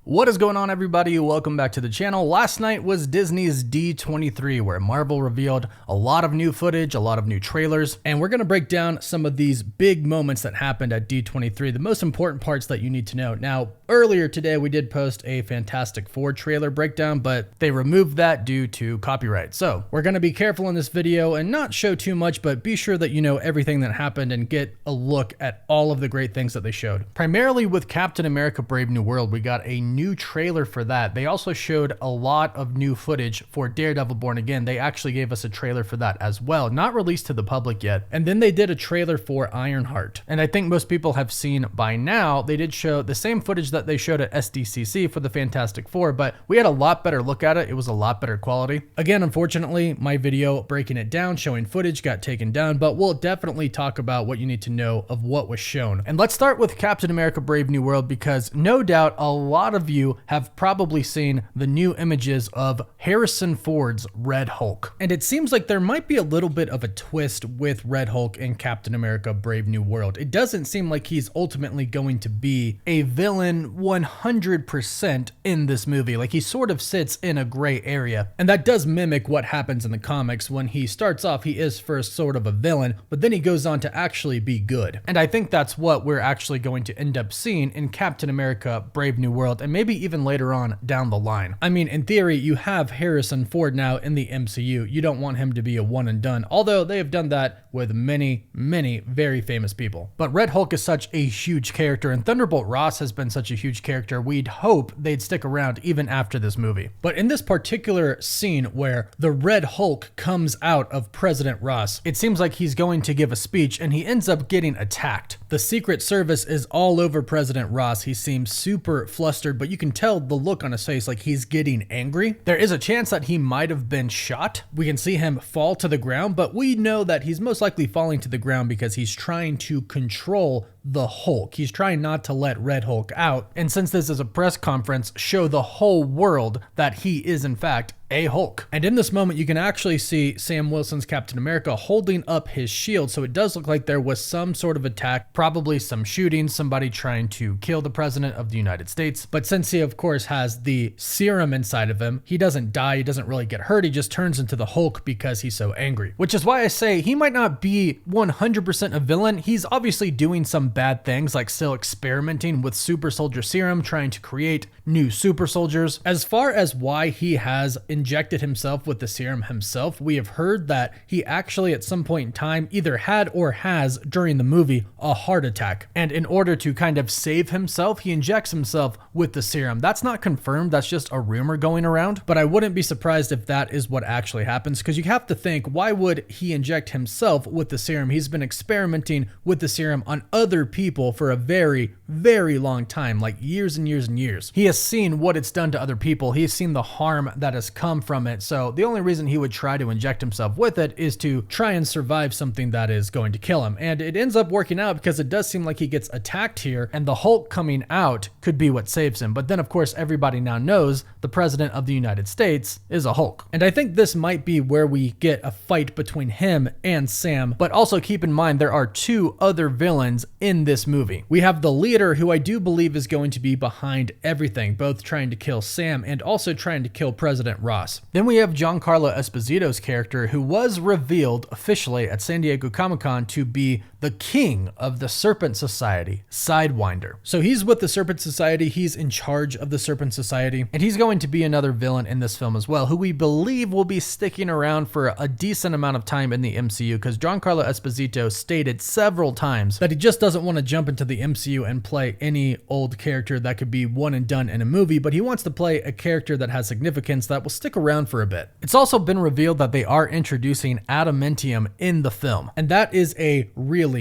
What is going on, everybody? Welcome back to the channel. Last night was Disney's D23, where Marvel revealed a lot of new footage, a lot of new trailers, and we're going to break down some of these big moments that happened at D23, the most important parts that you need to know. Now, earlier today, we did post a Fantastic Four trailer breakdown, but they removed that due to copyright. So we're going to be careful in this video and not show too much, but be sure that you know everything that happened and get a look at all of the great things that they showed. Primarily with Captain America Brave New World, we got a new trailer for that. They also showed a lot of new footage for Daredevil Born Again. They actually gave us a trailer for that as well, not released to the public yet. And then they did a trailer for Ironheart. And I think most people have seen by now, they did show the same footage that they showed at SDCC for the Fantastic Four, but we had a lot better look at it. It was a lot better quality. Again, unfortunately, my video breaking it down, showing footage got taken down, but we'll definitely talk about what you need to know of what was shown. And let's start with Captain America Brave New World, because no doubt a lot of you have probably seen the new images of Harrison Ford's Red Hulk. And it seems like there might be a little bit of a twist with Red Hulk in Captain America Brave New World. It doesn't seem like he's ultimately going to be a villain 100% in this movie. Like, he sort of sits in a gray area. And that does mimic what happens in the comics. When he starts off, he is first sort of a villain, but then he goes on to actually be good. And I think that's what we're actually going to end up seeing in Captain America Brave New World, and maybe even later on down the line. I mean, in theory, you have Harrison Ford now in the MCU. You don't want him to be a one and done, although they have done that with many very famous people. But Red Hulk is such a huge character, and Thunderbolt Ross has been such a huge character, we'd hope they'd stick around even after this movie. But in this particular scene where the Red Hulk comes out of President Ross, it seems like he's going to give a speech and he ends up getting attacked. The Secret Service is all over President Ross. He seems super flustered, but you can tell the look on his face, like he's getting angry. There is a chance that he might have been shot. We can see him fall to the ground, but we know that he's most likely falling to the ground because he's trying to control the Hulk. He's trying not to let Red Hulk out. And since this is a press conference, show the whole world that he is in fact a Hulk. And in this moment, you can actually see Sam Wilson's Captain America holding up his shield. So it does look like there was some sort of attack, probably some shooting, somebody trying to kill the president of the United States. But since he of course has the serum inside of him, he doesn't die, he doesn't really get hurt, he just turns into the Hulk because he's so angry. Which is why I say he might not be 100% a villain. He's obviously doing some bad things, like still experimenting with super soldier serum, trying to create new super soldiers. As far as why he has injected himself with the serum himself, we have heard that he actually at some point in time either had or has during the movie a heart attack. And in order to kind of save himself, he injects himself with the serum. That's not confirmed, that's just a rumor going around, but I wouldn't be surprised if that is what actually happens, because you have to think, why would he inject himself with the serum? He's been experimenting with the serum on other people for a very long time, like years and years and years. He has seen what it's done to other people. He has seen the harm that has come from it. So the only reason he would try to inject himself with it is to try and survive something that is going to kill him. And it ends up working out, because it does seem like he gets attacked here, and the Hulk coming out could be what saves him. But then of course everybody now knows the president of the United States is a Hulk. And I think this might be where we get a fight between him and Sam. But also keep in mind, there are two other villains in this movie. We have the leader, who I do believe is going to be behind everything, both trying to kill Sam and also trying to kill President Ross. Then we have Giancarlo Esposito's character, who was revealed officially at San Diego Comic-Con to be the king of the Serpent Society, Sidewinder. So he's with the Serpent Society, he's in charge of the Serpent Society, and he's going to be another villain in this film as well, who we believe will be sticking around for a decent amount of time in the MCU, because Giancarlo Esposito stated several times that he just doesn't want to jump into the MCU and play any old character that could be one and done in a movie, but he wants to play a character that has significance that will stick around for a bit. It's also been revealed that they are introducing adamantium in the film, and that is a really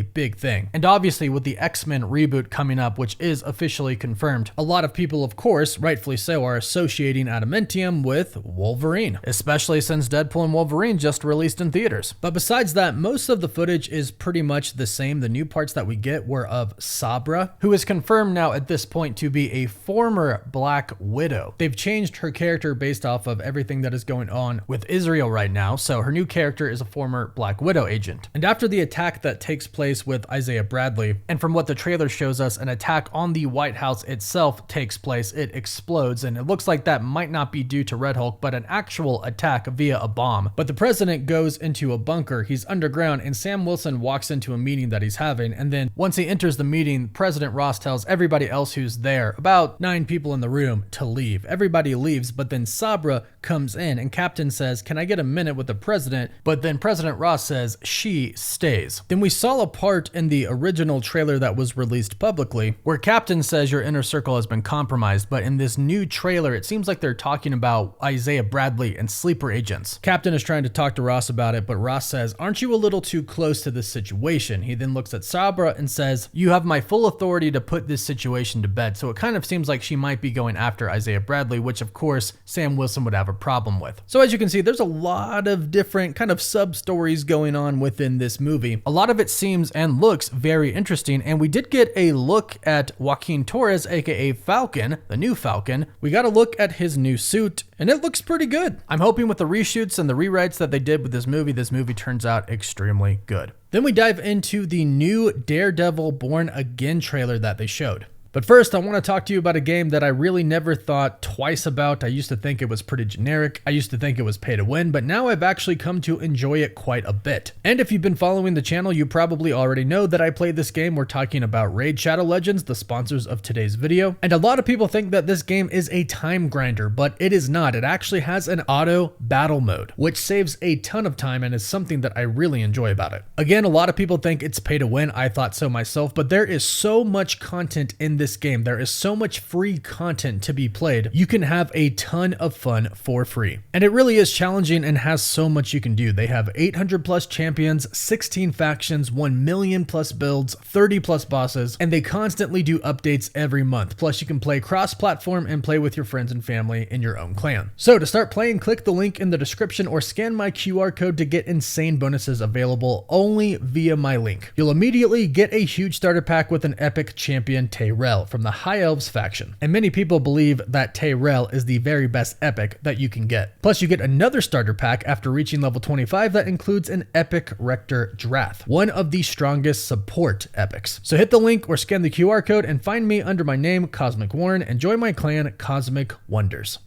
big thing. And obviously with the X-Men reboot coming up, which is officially confirmed, a lot of people, of course, rightfully so, are associating adamantium with Wolverine, especially since Deadpool and Wolverine just released in theaters. But besides that, most of the footage is pretty much the same. The new parts that we get were of Sabra, who is confirmed now at this point to be a former Black Widow. They've changed her character based off of everything that is going on with Israel right now, so her new character is a former Black Widow agent. And after the attack attack that takes place with Isaiah Bradley. And from what the trailer shows us, an attack on the White House itself takes place. It explodes, and it looks like that might not be due to Red Hulk, but an actual attack via a bomb. But the president goes into a bunker. He's underground, and Sam Wilson walks into a meeting that he's having. And then once he enters the meeting, President Ross tells everybody else who's there, about 9 people in the room, to leave. Everybody leaves, but then Sabra comes in, and Captain says, "Can I get a minute with the president?" But then President Ross says she stays. Then we saw a part in the original trailer that was released publicly where Captain says your inner circle has been compromised, but in this new trailer, it seems like they're talking about Isaiah Bradley and sleeper agents. Captain is trying to talk to Ross about it, but Ross says, "Aren't you a little too close to this situation?" He then looks at Sabra and says, "You have my full authority to put this situation to bed." So it kind of seems like she might be going after Isaiah Bradley, which of course Sam Wilson would have a problem with. So as you can see, there's a lot of different kind of sub-stories going on within this movie. A lot of it seems and looks very interesting, and we did get a look at Joaquin Torres, aka Falcon, the new Falcon. We got a look at his new suit, and it looks pretty good. I'm hoping with the reshoots and the rewrites that they did with this movie turns out extremely good. Then we dive into the new Daredevil Born Again trailer that they showed. But first, I want to talk to you about a game that I really never thought twice about. I used to think it was pretty generic. I used to think it was pay to win, but now I've actually come to enjoy it quite a bit. And if you've been following the channel, you probably already know that I played this game. We're talking about Raid Shadow Legends, the sponsors of today's video. And a lot of people think that this game is a time grinder, but it is not. It actually has an auto battle mode, which saves a ton of time and is something that I really enjoy about it. Again, a lot of people think it's pay to win. I thought so myself, but there is so much content in this game. There is so much free content to be played. You can have a ton of fun for free. And it really is challenging and has so much you can do. They have 800 plus champions, 16 factions, 1 million plus builds, 30 plus bosses, and they constantly do updates every month. Plus you can play cross-platform and play with your friends and family in your own clan. So to start playing, click the link in the description or scan my QR code to get insane bonuses available only via my link. You'll immediately get a huge starter pack with an epic champion, Tyrell, from the High Elves faction. And many people believe that Tyrell is the very best epic that you can get. Plus you get another starter pack after reaching level 25 that includes an epic Rector Drath, one of the strongest support epics. So hit the link or scan the QR code and find me under my name, Cosmic Warren, and join my clan, Cosmic Wonders.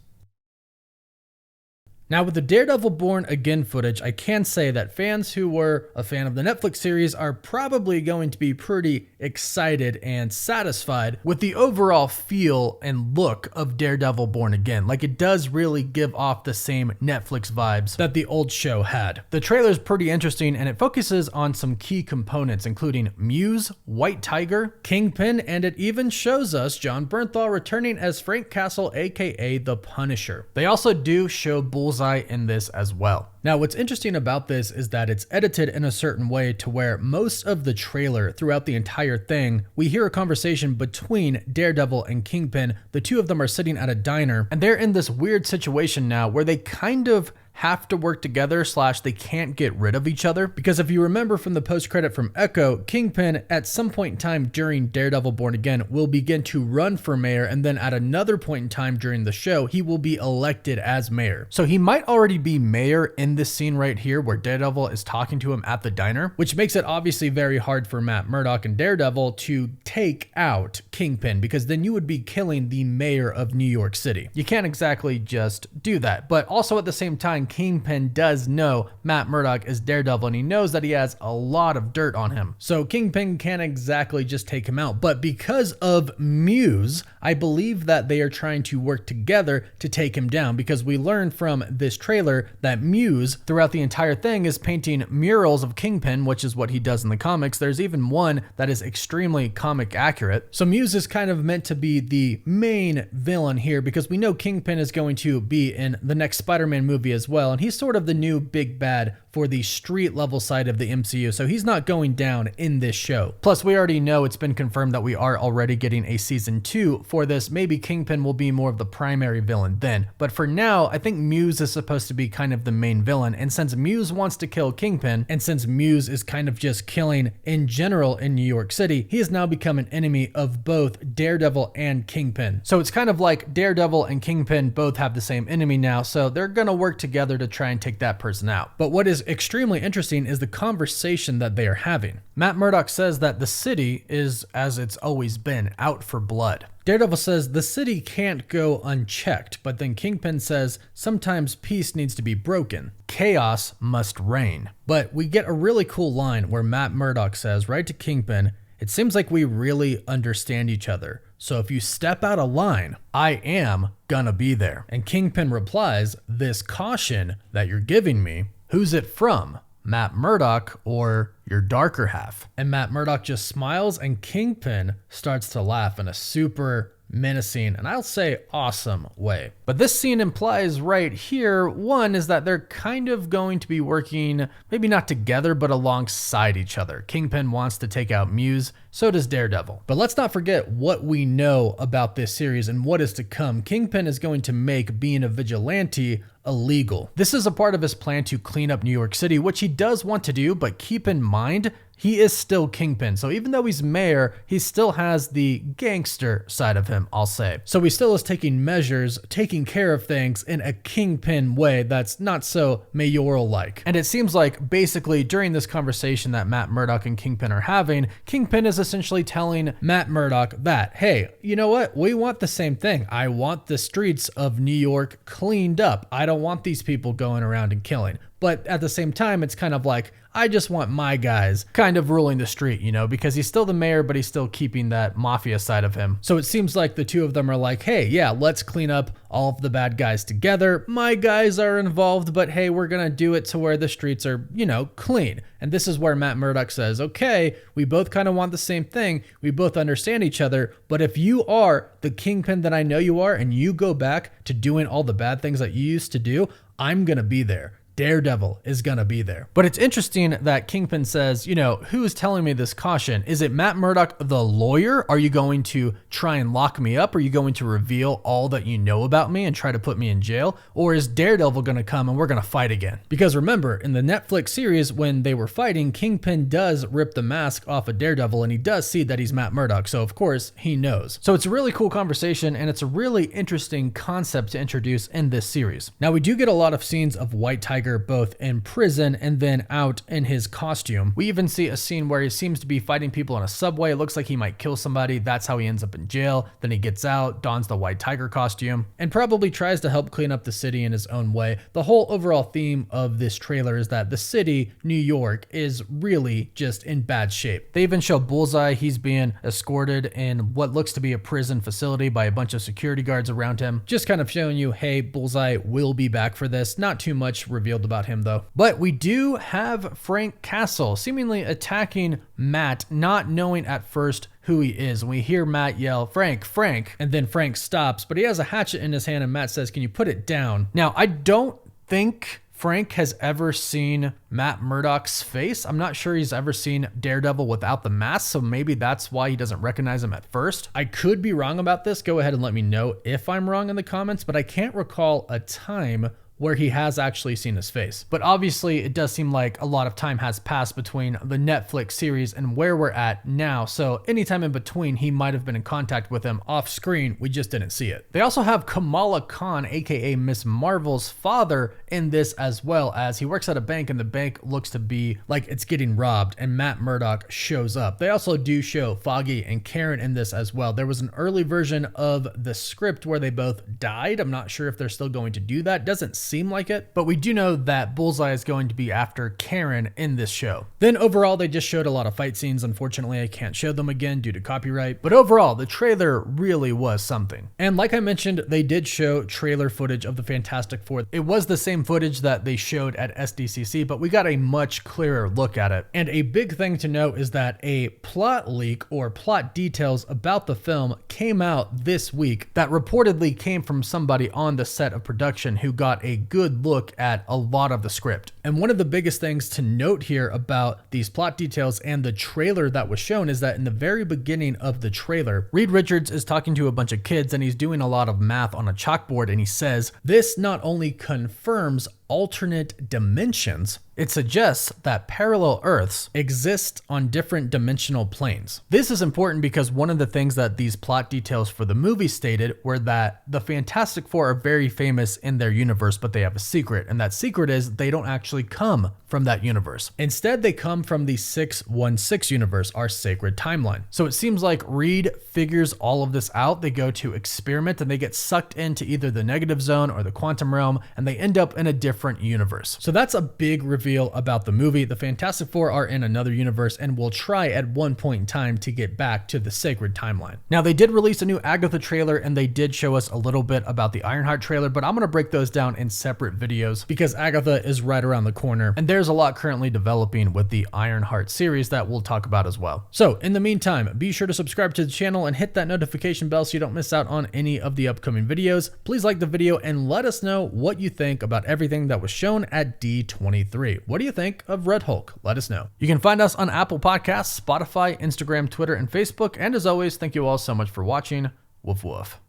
Now with the Daredevil Born Again footage, I can say that fans who were a fan of the Netflix series are probably going to be pretty excited and satisfied with the overall feel and look of Daredevil Born Again. Like, it does really give off the same Netflix vibes that the old show had. The trailer's pretty interesting and it focuses on some key components, including Muse, White Tiger, Kingpin, and it even shows us John Bernthal returning as Frank Castle, aka the Punisher. They also do show Bullseye in this as well. Now, what's interesting about this is that it's edited in a certain way to where most of the trailer throughout the entire thing, we hear a conversation between Daredevil and Kingpin. The two of them are sitting at a diner and they're in this weird situation now where they kind of have to work together / they can't get rid of each other. Because if you remember from the post-credit from Echo, Kingpin at some point in time during Daredevil Born Again will begin to run for mayor, and then at another point in time during the show, he will be elected as mayor. So he might already be mayor in this scene right here where Daredevil is talking to him at the diner, which makes it obviously very hard for Matt Murdock and Daredevil to take out Kingpin, because then you would be killing the mayor of New York City. You can't exactly just do that. But also at the same time, Kingpin does know Matt Murdock is Daredevil and he knows that he has a lot of dirt on him. So Kingpin can't exactly just take him out. But because of Muse, I believe that they are trying to work together to take him down, because we learned from this trailer that Muse throughout the entire thing is painting murals of Kingpin, which is what he does in the comics. There's even one that is extremely comic accurate. So Muse is kind of meant to be the main villain here, because we know Kingpin is going to be in the next Spider-Man movie as well. And he's sort of the new big bad for the street level side of the MCU, so he's not going down in this show. Plus, we already know it's been confirmed that we are already getting a season 2 for this. Maybe Kingpin will be more of the primary villain then. But for now, I think Muse is supposed to be kind of the main villain. And since Muse wants to kill Kingpin, and since Muse is kind of just killing in general in New York City, he has now become an enemy of both Daredevil and Kingpin. So it's kind of like Daredevil and Kingpin both have the same enemy now, so they're gonna work together to try and take that person out. But what is extremely interesting is the conversation that they are having. Matt Murdock says that the city is, as it's always been, out for blood. Daredevil says the city can't go unchecked, but then Kingpin says sometimes peace needs to be broken. Chaos must reign. But we get a really cool line where Matt Murdock says right to Kingpin, "It seems like we really understand each other. So if you step out of line, I am gonna be there." And Kingpin replies, "This caution that you're giving me, who's it from? Matt Murdock or your darker half?" And Matt Murdock just smiles, and Kingpin starts to laugh in a super menacing, and I'll say awesome way. But this scene implies right here, one is that they're kind of going to be working, maybe not together, but alongside each other. Kingpin wants to take out Muse, so does Daredevil. But let's not forget what we know about this series and what is to come. Kingpin is going to make being a vigilante illegal. This is a part of his plan to clean up New York City, which he does want to do, but keep in mind, he is still Kingpin. So even though he's mayor, he still has the gangster side of him, I'll say. So he still is taking measures, taking care of things in a Kingpin way that's not so mayoral-like. And it seems like basically during this conversation that Matt Murdock and Kingpin are having, Kingpin is essentially telling Matt Murdock that, hey, you know what? We want the same thing. I want the streets of New York cleaned up. I don't want these people going around and killing. But at the same time, it's kind of like, I just want my guys kind of ruling the street, you know, because he's still the mayor, but he's still keeping that mafia side of him. So it seems like the two of them are like, hey, yeah, let's clean up all of the bad guys together. My guys are involved, but hey, we're going to do it to where the streets are, you know, clean. And this is where Matt Murdock says, okay, we both kind of want the same thing. We both understand each other. But if you are the Kingpin that I know you are, and you go back to doing all the bad things that you used to do, I'm going to be there. Daredevil is gonna be there. But it's interesting that Kingpin says, you know, who's telling me this caution? Is it Matt Murdock, the lawyer? Are you going to try and lock me up? Are you going to reveal all that you know about me and try to put me in jail? Or is Daredevil gonna come and we're gonna fight again? Because remember, in the Netflix series, when they were fighting, Kingpin does rip the mask off of Daredevil and he does see that he's Matt Murdock. So of course he knows. So it's a really cool conversation and it's a really interesting concept to introduce in this series. Now we do get a lot of scenes of White Tiger both in prison and then out in his costume. We even see a scene where he seems to be fighting people on a subway. It looks like he might kill somebody. That's how he ends up in jail. Then he gets out, dons the White Tiger costume, and probably tries to help clean up the city in his own way. The whole overall theme of this trailer is that the city, New York, is really just in bad shape. They even show Bullseye. He's being escorted in what looks to be a prison facility by a bunch of security guards around him. Just kind of showing you, hey, Bullseye will be back for this. Not too much revealed about him though. But we do have Frank Castle seemingly attacking Matt, not knowing at first who he is. And we hear Matt yell, Frank, Frank, and then Frank stops, but he has a hatchet in his hand and Matt says, can you put it down? Now, I don't think Frank has ever seen Matt Murdock's face. I'm not sure he's ever seen Daredevil without the mask, so maybe that's why he doesn't recognize him at first. I could be wrong about this. Go ahead and let me know if I'm wrong in the comments, but I can't recall a time where he has actually seen his face. But obviously it does seem like a lot of time has passed between the Netflix series and where we're at now. So anytime in between, he might have been in contact with him off screen. We just didn't see it. They also have Kamala Khan, aka Miss Marvel's father, in this, as well, as he works at a bank and the bank looks to be like it's getting robbed and Matt Murdock shows up. They also do show Foggy and Karen in this as well. There was an early version of the script where they both died. I'm not sure if they're still going to do that. Doesn't seem like it, but we do know that Bullseye is going to be after Karen in this show. Then overall, they just showed a lot of fight scenes. Unfortunately, I can't show them again due to copyright, but overall, the trailer really was something. And like I mentioned, they did show trailer footage of the Fantastic Four. It was the same footage that they showed at SDCC, but we got a much clearer look at it. And a big thing to note is that a plot leak or plot details about the film came out this week that reportedly came from somebody on the set of production who got a good look at a lot of the script. And one of the biggest things to note here about these plot details and the trailer that was shown is that in the very beginning of the trailer, Reed Richards is talking to a bunch of kids and he's doing a lot of math on a chalkboard, and he says, this not only confirms alternate dimensions, it suggests that parallel Earths exist on different dimensional planes. This is important because one of the things that these plot details for the movie stated were that the Fantastic Four are very famous in their universe, but they have a secret, and that secret is they don't actually actually come from that universe. Instead, they come from the 616 universe, our sacred timeline. So it seems like Reed figures all of this out. They go to experiment and they get sucked into either the negative zone or the quantum realm, and they end up in a different universe. So that's a big reveal about the movie. The Fantastic Four are in another universe and will try at one point in time to get back to the sacred timeline. Now, they did release a new Agatha trailer and they did show us a little bit about the Ironheart trailer, but I'm going to break those down in separate videos because Agatha is right around the corner and there's a lot currently developing with the Ironheart series that we'll talk about as well. So in the meantime, be sure to subscribe to the channel and hit that notification bell so you don't miss out on any of the upcoming videos. Please like the video and let us know what you think about everything that was shown at D23. What do you think of Red Hulk? Let us know. You can find us on Apple Podcasts, Spotify, Instagram, Twitter, and Facebook. And as always, thank you all so much for watching. Woof woof.